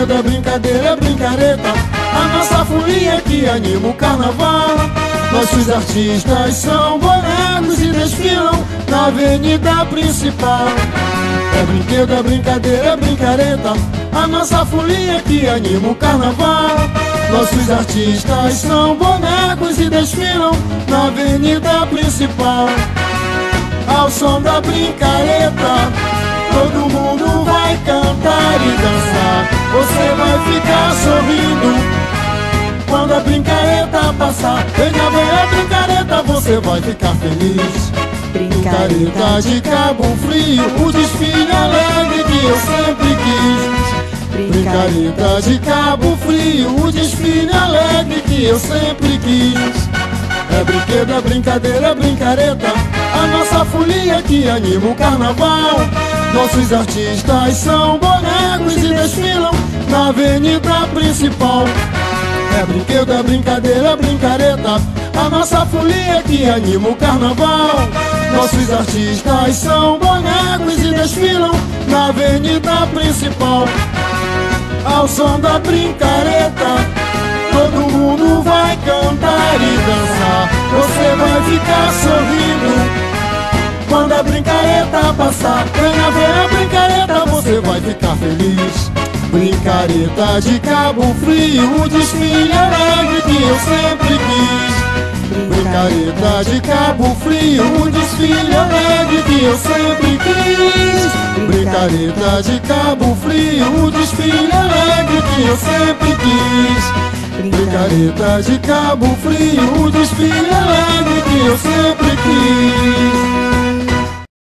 brinquedo, é brincadeira, é brincareta, a nossa folia que anima o carnaval. Nossos artistas são bonecos e desfilam na avenida principal. É brinquedo, é brincadeira, é brincareta, a nossa folia que anima o carnaval. Nossos artistas são bonecos e desfilam na avenida principal. Ao som da brincareta, todo mundo vai cantar e dançar. Você vai ficar sorrindo quando a brincareta passar. Venha ver a brincareta, você vai ficar feliz. Brincareta de Cabo Frio, o desfile alegre que eu sempre quis. Brincareta de Cabo Frio, o desfile alegre que eu sempre quis. É brinquedo, é brincadeira, é brincareta, a nossa folia que anima o carnaval. Nossos artistas são bonecos e desfilam na avenida principal. É brinquedo, é brincadeira, é brincareta, a nossa folia que anima o carnaval. Nossos artistas são bonecos e desfilam na avenida principal. Ao som da brincareta, todo mundo vai cantar e dançar. Você vai ficar sorrindo quando a brincareta passar. Venha ver a brincareta, você vai ficar feliz. Brincareta de Cabo Frio, o desfile alegre que eu sempre quis. Brincareta de Cabo Frio, o desfile alegre que eu sempre quis. Brincareta de Cabo Frio, o desfile alegre que eu sempre quis. Brincareta de Cabo Frio, o desfile alegre que eu sempre quis.